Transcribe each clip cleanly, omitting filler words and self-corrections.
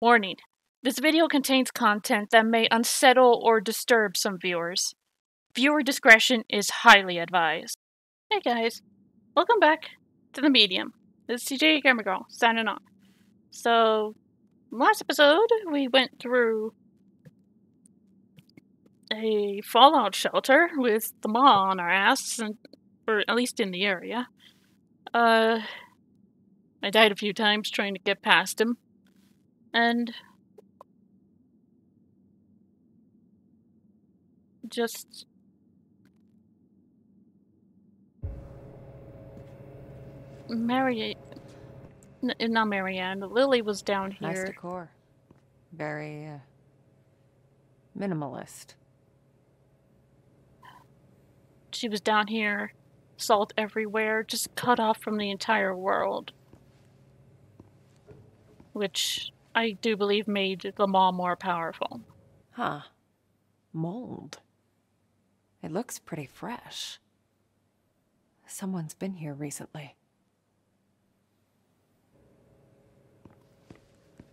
Warning: this video contains content that may unsettle or disturb some viewers. Viewer discretion is highly advised. Hey guys, welcome back to The Medium. This is CJ Gamer Girl, signing off. So, last episode, we went through a fallout shelter with the maw on our ass, or at least in the area. I died a few times trying to get past him, and just... not Marianne. Lily was down here. Nice decor. Very, minimalist. She was down here, salt everywhere, just cut off from the entire world. Which I do believe made the maw more powerful. Huh. Mold. It looks pretty fresh. Someone's been here recently.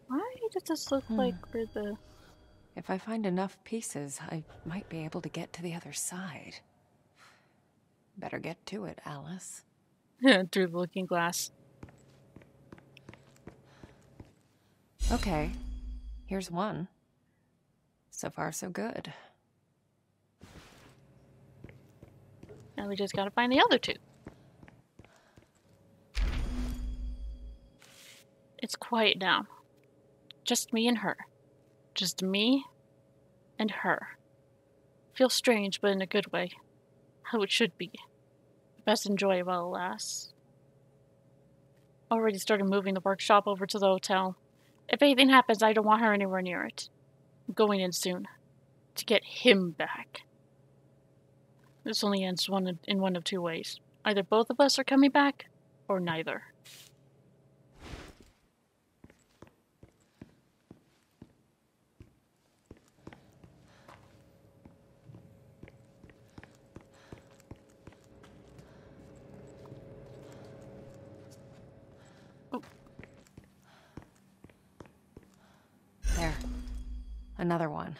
Why does this look like we're the... If I find enough pieces, I might be able to get to the other side. Better get to it, Alice. through the looking glass. Okay, here's one. So far, so good. Now we just gotta find the other two. It's quiet now. Just me and her. Just me and her. Feels strange, but in a good way. How it should be. Best enjoy it while it lasts. Already started moving the workshop over to the hotel. If anything happens, I don't want her anywhere near it. I'm going in soon. To get him back. This only ends in one of two ways. Either both of us are coming back, or neither. There. Another one.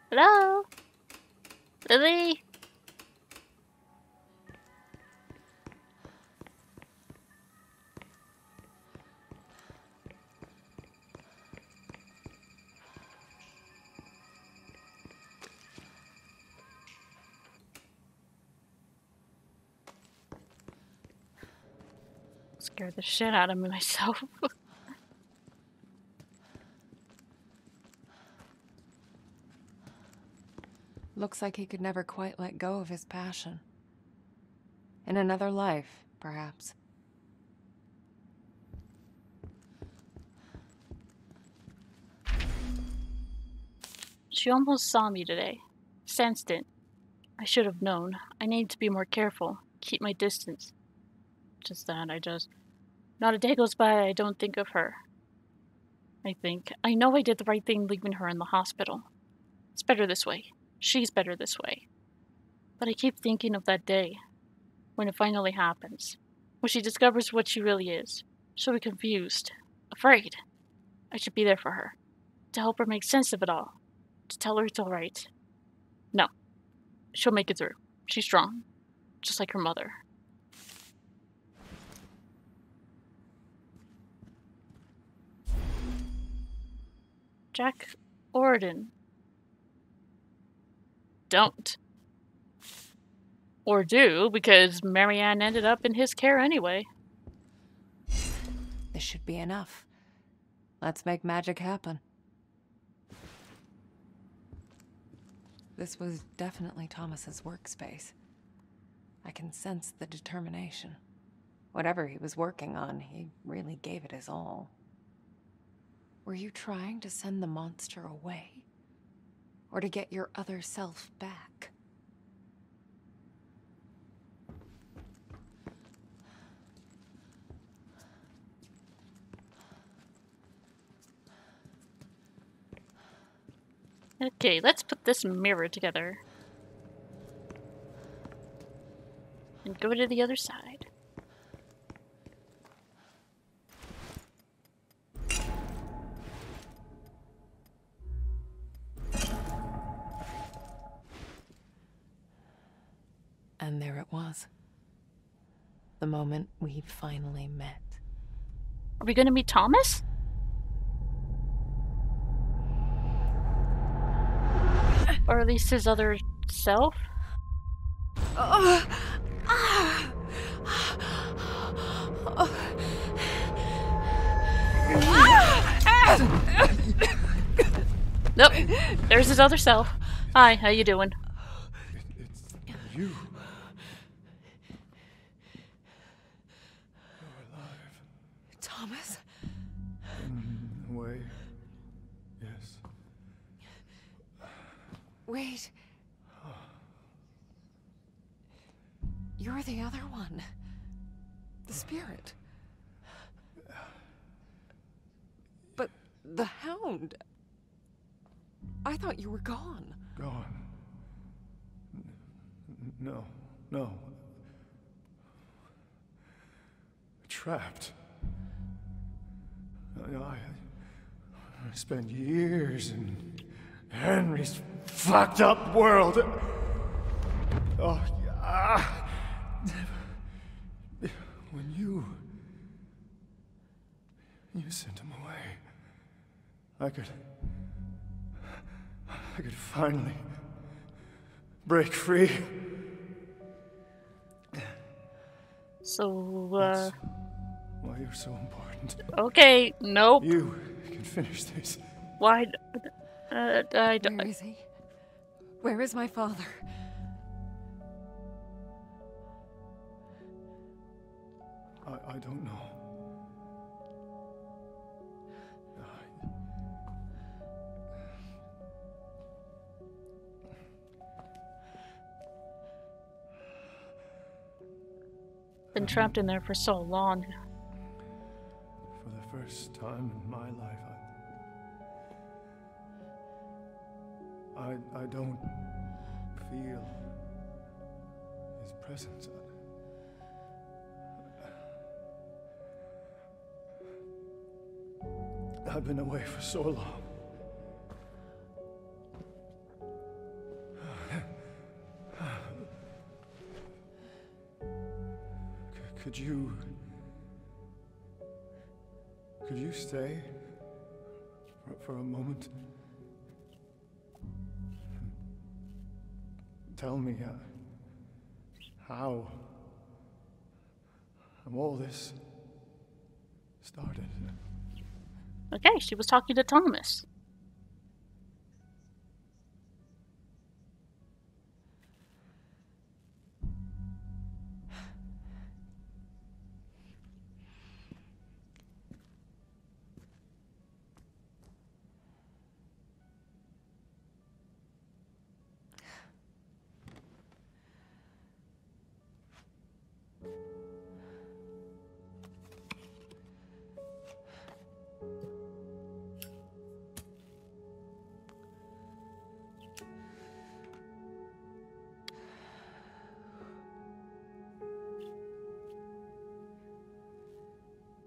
Hello? Lily? Scared the shit out of me myself. Looks like he could never quite let go of his passion. In another life, perhaps. She almost saw me today. Sensed it. I should have known. I need to be more careful. Keep my distance. Just that, not a day goes by I don't think of her. I know I did the right thing leaving her in the hospital. It's better this way. She's better this way. But I keep thinking of that day. When it finally happens. When she discovers what she really is. She'll be confused. Afraid. I should be there for her. To help her make sense of it all. To tell her it's alright. No. She'll make it through. She's strong. Just like her mother. Jack Orden. Don't. Or do, because Marianne ended up in his care anyway. This should be enough. Let's make magic happen. This was definitely Thomas's workspace. I can sense the determination. Whatever he was working on, he really gave it his all. Were you trying to send the monster away? Or to get your other self back? Okay, let's put this mirror together. and go to the other side. And there it was. The moment we finally met. Are we gonna meet Thomas? Or at least his other self? Nope. There's his other self. Hi, how you doing? It's you. Thomas? In a way, yes. Wait. You're the other one. The spirit. But the Hound. I thought you were gone. Gone. No. Trapped. I spent years in Henry's fucked up world. When you sent him away, I could finally break free. So, That's why you're so important. okay, nope. You can finish this. Why? I don't. Where is he? Where is my father? I don't know. Been trapped in there for so long. For the first time in my life, I don't feel his presence. I've been away for so long. Could you stay for a moment? Tell me how all this started. Okay, she was talking to Thomas.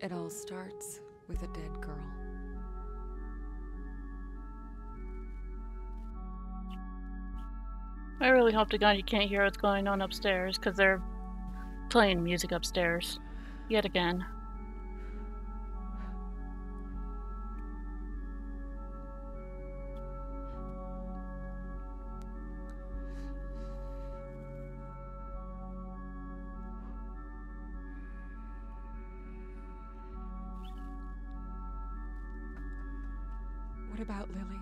It all starts with a dead girl. I really hope to God you can't hear what's going on upstairs, because they're playing music upstairs. Yet again. What about Lily?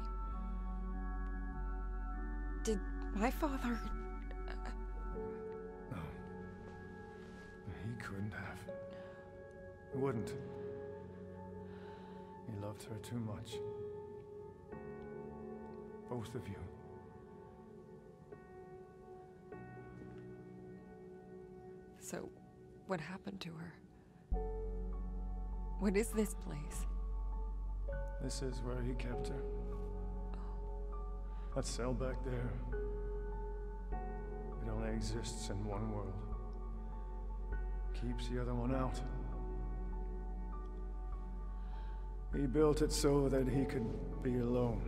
Did my father... No. He couldn't have. He wouldn't. He loved her too much. Both of you. So, what happened to her? What is this place? This is where he kept her. That cell back there. It only exists in one world. keeps the other one out. He built it so that he could be alone.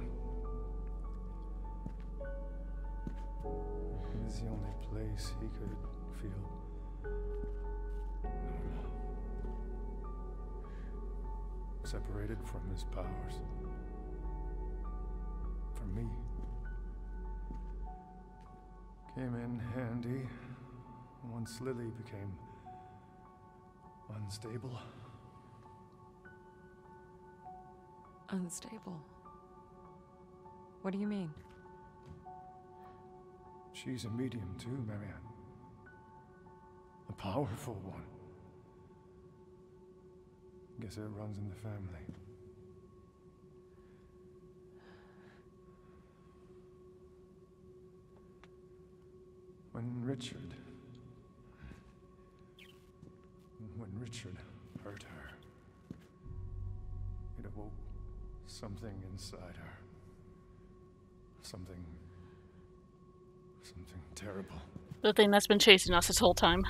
It was the only place he could feel normal. Separated from his powers. For me. Came in handy once Lily became unstable. Unstable? What do you mean? She's a medium too, Marianne. A powerful one. Guess it runs in the family. When Richard hurt her, it awoke something inside her. Something terrible. The thing that's been chasing us this whole time.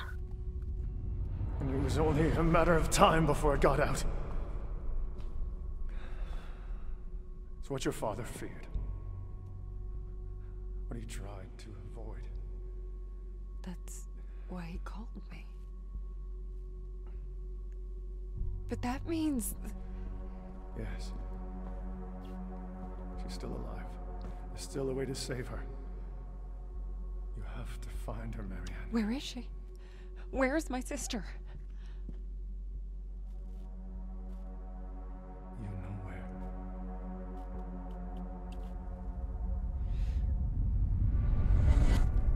And it was only a matter of time before it got out. It's what your father feared. What he tried to avoid. That's why he called me. But that means... Yes. She's still alive. There's still a way to save her. You have to find her, Marianne. Where is she? Where is my sister? You know where.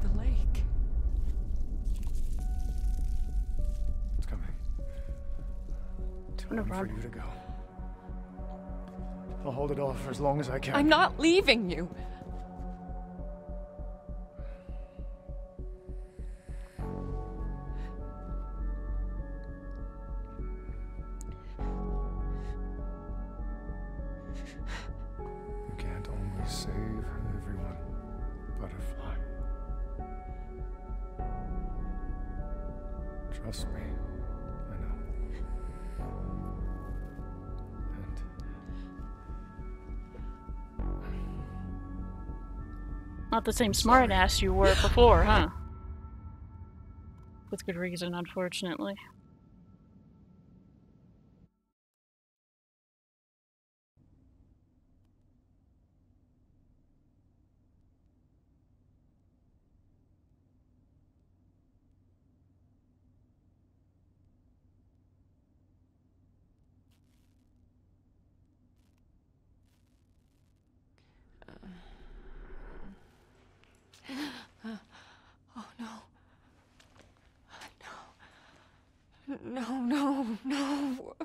The lake. It's coming. Time for you to go. I'll hold it off for as long as I can. I'm not leaving you. You can't always save everyone, Butterfly. Trust me, I know. Not the same smart ass you were before, huh? With good reason, unfortunately. Oh no. No. No.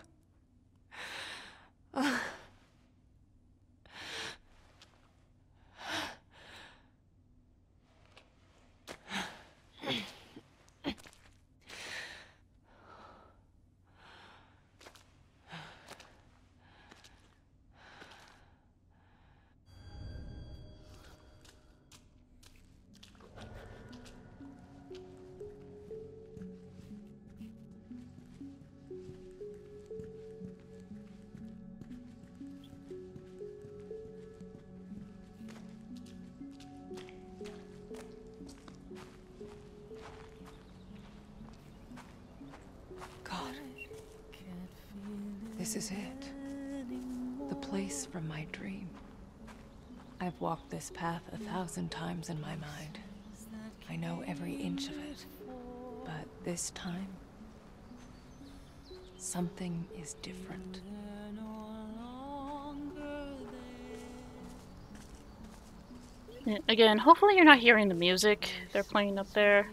This is it. The place from my dream. I've walked this path 1,000 times in my mind. I know every inch of it. But this time, something is different. Again, hopefully you're not hearing the music they're playing up there.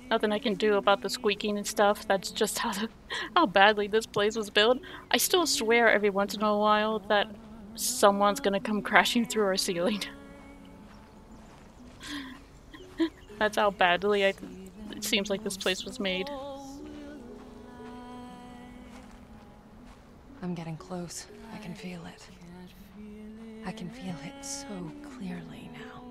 Nothing I can do about the squeaking and stuff. That's just how badly this place was built. I still swear every once in a while that someone's gonna come crashing through our ceiling. That's how badly it seems like this place was made. I'm getting close. I can feel it. I can feel it so clearly now.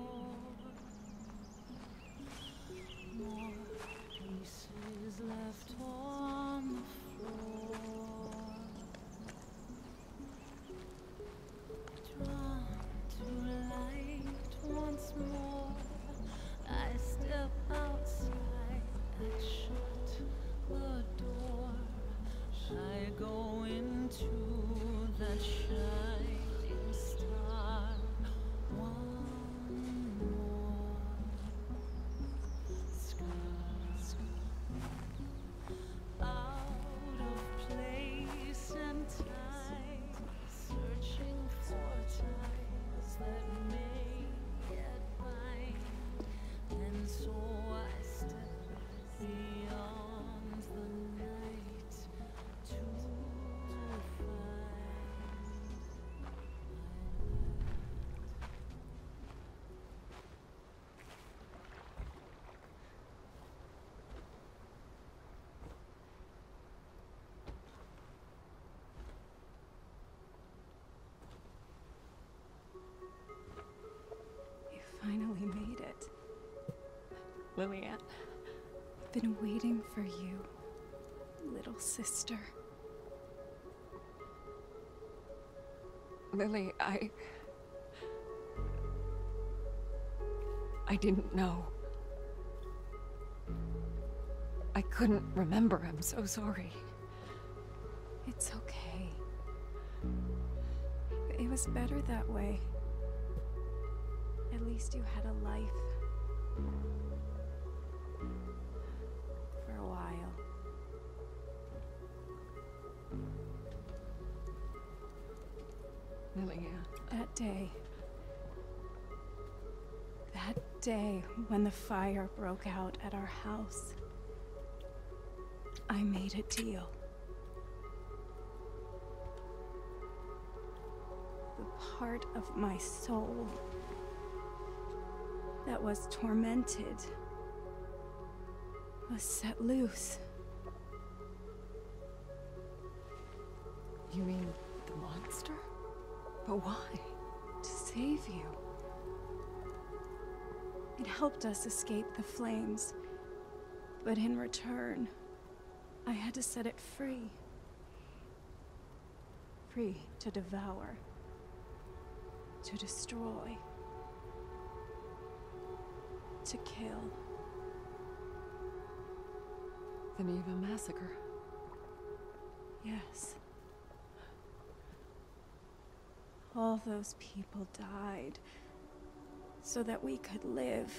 Lilianne. Been waiting for you, little sister. Lily, I didn't know. I couldn't remember. I'm so sorry. It's okay. It was better that way. At least you had a life. For a while. Lilianne. That day when the fire broke out at our house, I made a deal. The part of my soul that was tormented was set loose. You mean the monster? But why? To save you. It helped us escape the flames, but in return, I had to set it free. Free to devour, to destroy, to kill. The Neva massacre. Yes. All those people died so that we could live.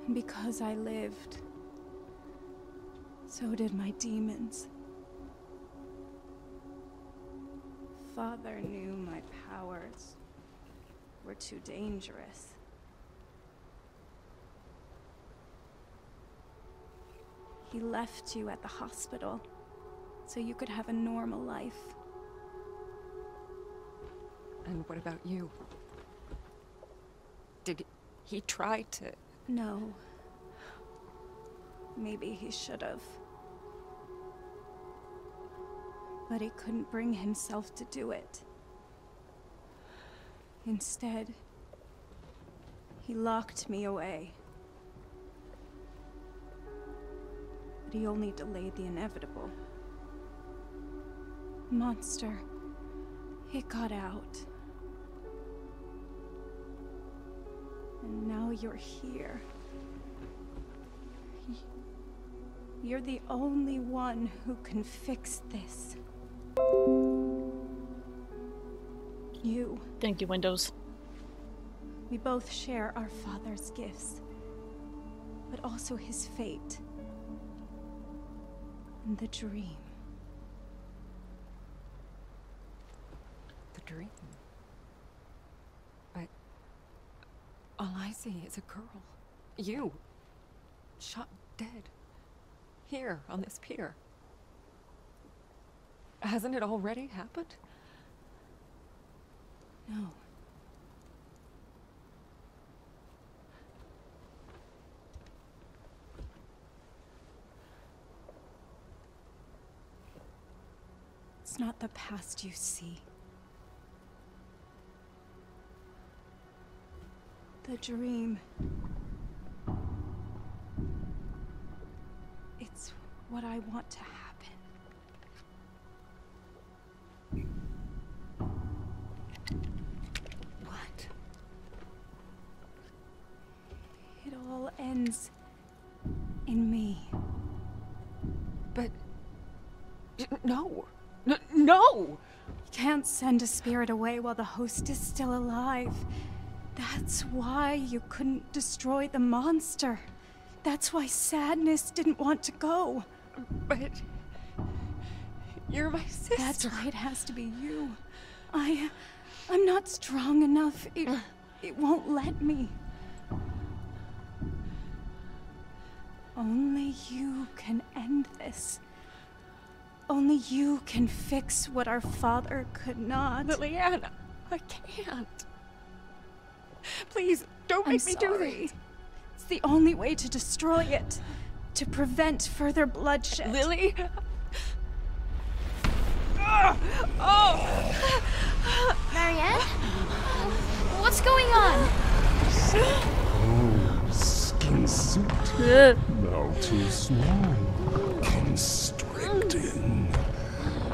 And because I lived, so did my demons. Father knew my powers were too dangerous. He left you at the hospital so you could have a normal life. And what about you? Did he try to... No. Maybe he should have. But he couldn't bring himself to do it. Instead, he locked me away. But he only delayed the inevitable. Monster, it got out. And now you're here. You're the only one who can fix this. You. Thank you, Windows. We both share our father's gifts, but also his fate. And the dream. The dream? But... all I see is a girl. You. Shot dead. Here, on this pier. Hasn't it already happened? No. It's not the past you see. The dream. It's what I want to happen. What? It all ends in me. But... no! No! You can't send a spirit away while the host is still alive. That's why you couldn't destroy the monster. That's why Sadness didn't want to go. But... you're my sister. That's why it has to be you. I'm not strong enough. It won't let me. Only you can end this. Only you can fix what our father could not. Lilianne, I can't. Please, don't make me do this. It's the only way to destroy it. To prevent further bloodshed. Lily? Marianne? What's going on? Oh, skin suit. Now too small. Constricting.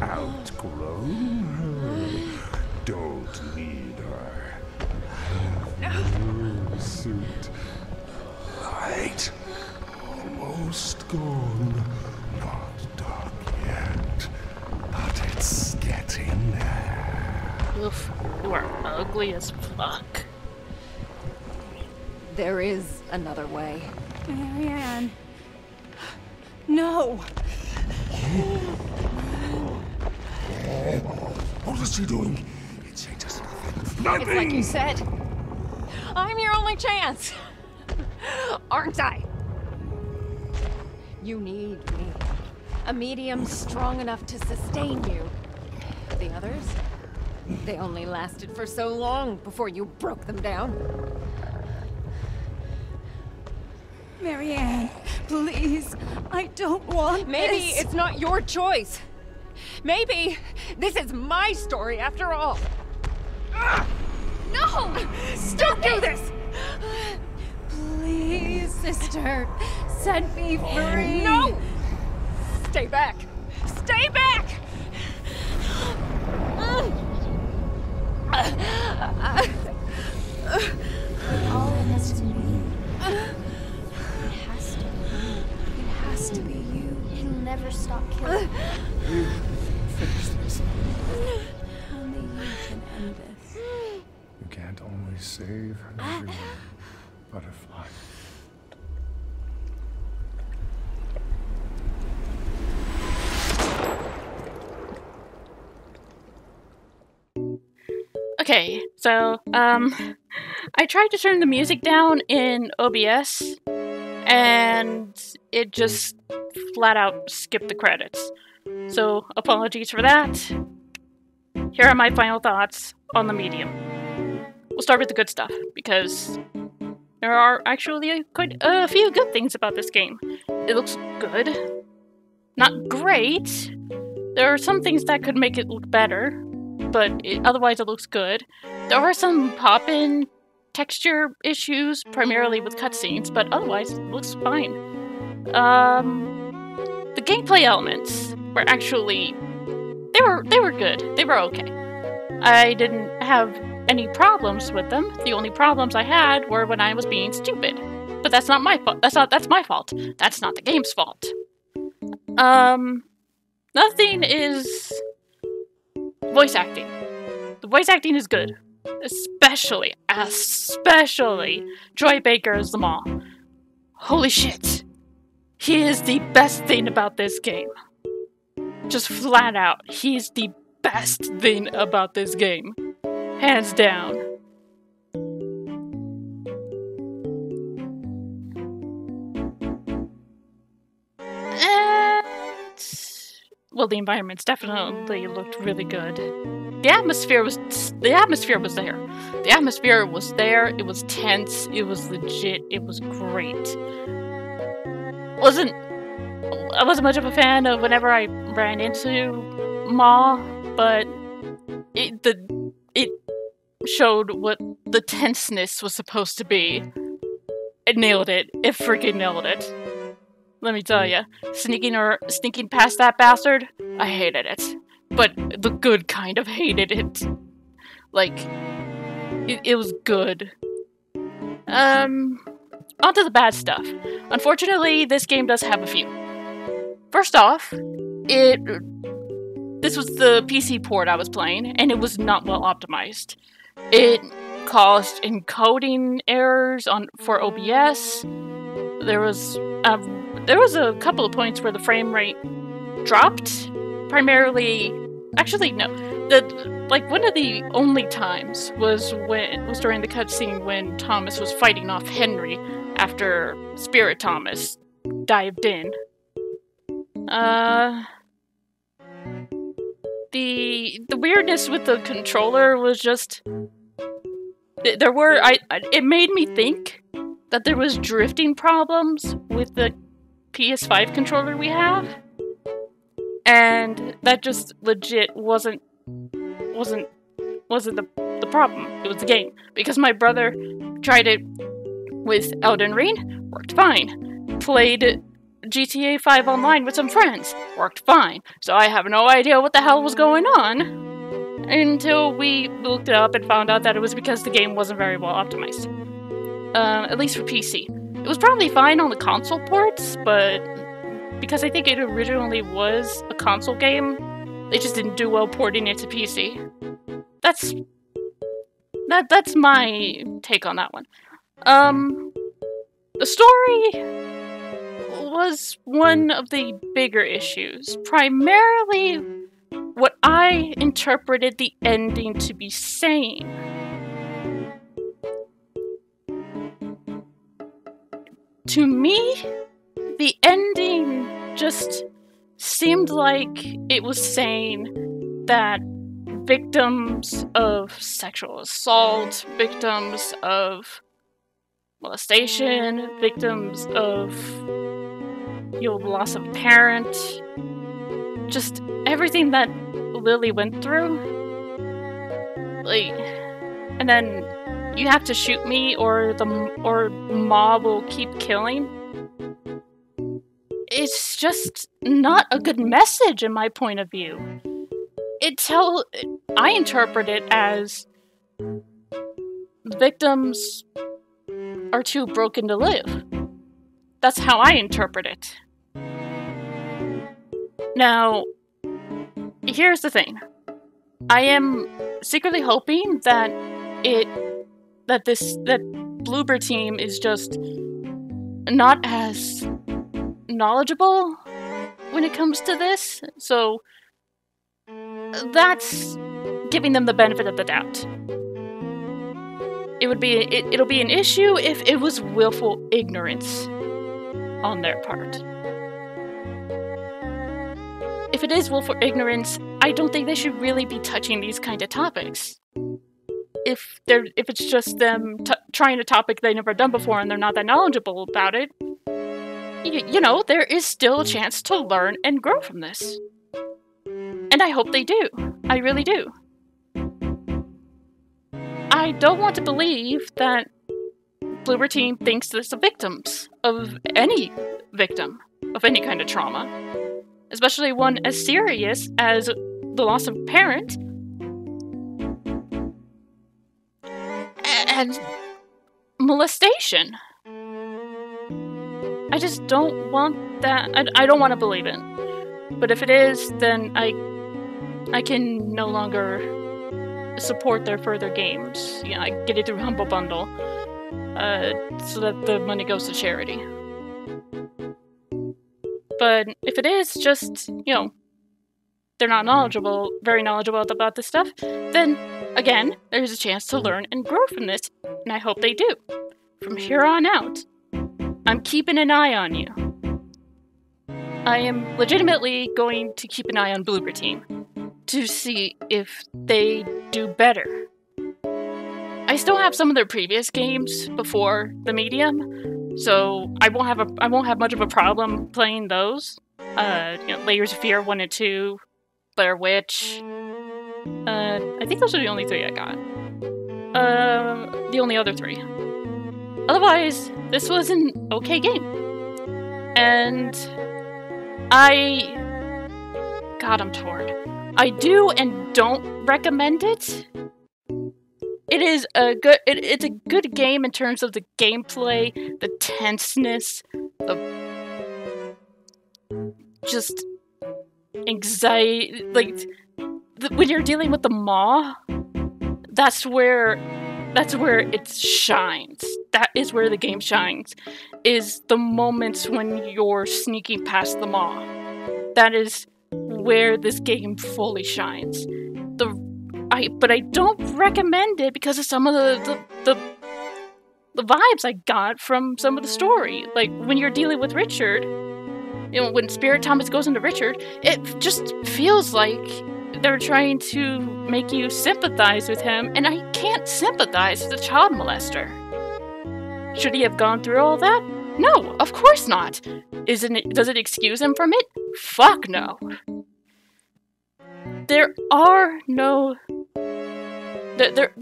Outgrown her. Don't need her. Oh, suit. Light. Almost gone. Not dark yet. But it's getting there. Oof, you are ugly as fuck. There is another way. Marianne. No. What is she doing? It changes nothing. Nothing! It's like you said. I'm your only chance. Aren't I? You need me. A medium strong enough to sustain you. The others? They only lasted for so long before you broke them down. Marianne, please. I don't want Maybe this. it's not your choice. Maybe this is my story after all. No! Don't do this! Please, sister. Set me free. No! Stay back! Stay back! All of us to me. It has to be. It has to be you. He'll never stop killing. Finish this. Only you can end this. You can't always save everyone, Butterfly. Okay, so, I tried to turn the music down in OBS, and it just flat out skipped the credits. So, apologies for that. Here are my final thoughts on the medium. We'll start with the good stuff, because there are actually quite a few good things about this game. It looks good. Not great. There are some things that could make it look better, but otherwise it looks good. There are some pop-in texture issues, primarily with cutscenes, but otherwise it looks fine. The gameplay elements were actually... They were good. They were okay. I didn't have any problems with them. The only problems I had were when I was being stupid. But that's not my fault. That's my fault. That's not the game's fault. Nothing is... Voice acting. The voice acting is good. Especially Troy Baker as the Maw. Holy shit. He is the best thing about this game. Just flat out, he's the best thing about this game. Hands down. Well, the environments definitely looked really good. The atmosphere was there. The atmosphere was there. It was tense. It was legit. It was great. I wasn't much of a fan of whenever I ran into Maw, but it showed what the tenseness was supposed to be. It nailed it. It freaking nailed it. Let me tell ya, sneaking past that bastard, I hated it. But the good kind of hated it. Like, it was good. On to the bad stuff. Unfortunately, this game does have a few. First off, this was the PC port I was playing, and it was not well optimized. It caused encoding errors for OBS. There was a couple of points where the frame rate dropped. Primarily, actually no. One of the only times was during the cutscene when Thomas was fighting off Henry after Spirit Thomas dived in. The weirdness with the controller was just it made me think that there was drifting problems with the PS5 controller we have, and that just legit wasn't the the problem. It was the game. Because my brother tried it with Elden Ring, worked fine. Played GTA 5 online with some friends, worked fine. So I have no idea what the hell was going on until we looked it up and found out that it was because the game wasn't very well optimized. At least for PC. It was probably fine on the console ports, but because I think it originally was a console game, they just didn't do well porting it to PC. That's my take on that one. The story was one of the bigger issues. Primarily, what I interpreted the ending to be saying. To me, the ending just seemed like it was saying that victims of sexual assault, victims of molestation, victims of, loss of a parent, just everything that Lily went through, and then you have to shoot me or Ma will keep killing. It's just not a good message in my point of view. I interpret it as victims are too broken to live. That's how I interpret it. Now, here's the thing. I am secretly hoping that Bloober team is just not as knowledgeable when it comes to this, so that's giving them the benefit of the doubt. It'll be an issue if it was willful ignorance on their part. If it is willful ignorance, I don't think they should really be touching these kind of topics. If it's just them trying a topic they've never done before and they're not that knowledgeable about it, there is still a chance to learn and grow from this. And I hope they do. I really do. I don't want to believe that Bloober Team thinks this are victims of any victim of any kind of trauma. Especially one as serious as the loss of a parent. And molestation. I just don't want that. I don't want to believe it. But if it is, then I can no longer support their further games. I get it through Humble Bundle. So that the money goes to charity. But if it is just, they're not very knowledgeable about this stuff, then, again, there's a chance to learn and grow from this, and I hope they do. From here on out, I'm keeping an eye on you. I am legitimately going to keep an eye on Bloober Team to see if they do better. I still have some of their previous games before the Medium, so I won't have much of a problem playing those. Layers of Fear 1 and 2, Blair Witch. I think those are the only 3 I got. The only other 3. Otherwise, this was an okay game. And I'm torn. I do and don't recommend it. It's a good game in terms of the gameplay, the tenseness, the just anxiety, when you're dealing with the maw, that's where it shines. That is where the game shines, is the moments when you're sneaking past the maw. That is where this game fully shines. But I don't recommend it because of some of the vibes I got from some of the story. Like, when you're dealing with Richard, when Spirit Thomas goes into Richard, it just feels like they're trying to make you sympathize with him, and I can't sympathize with a child molester. Should he have gone through all that? No, of course not. Does it excuse him from it? Fuck no. There are no They're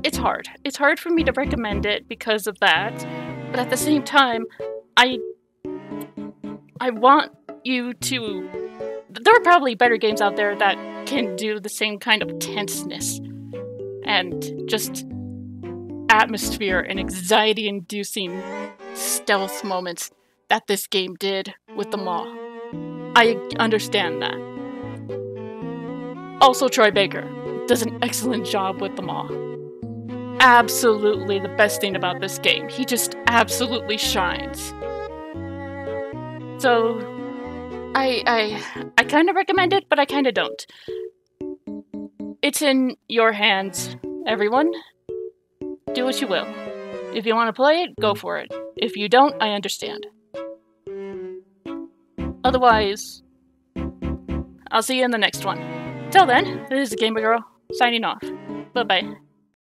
It's hard. It's hard for me to recommend it because of that, but at the same time, I want you to... There are probably better games out there that can do the same kind of tenseness and just atmosphere and anxiety-inducing stealth moments that this game did with the Maw. I understand that. Also, Troy Baker does an excellent job with the Maw. Absolutely the best thing about this game. He just absolutely shines. So, I kind of recommend it, but I kind of don't. It's in your hands, everyone. Do what you will. If you want to play it, go for it. If you don't, I understand. Otherwise, I'll see you in the next one. Till then, this is Gamer Girl, signing off. Bye-bye.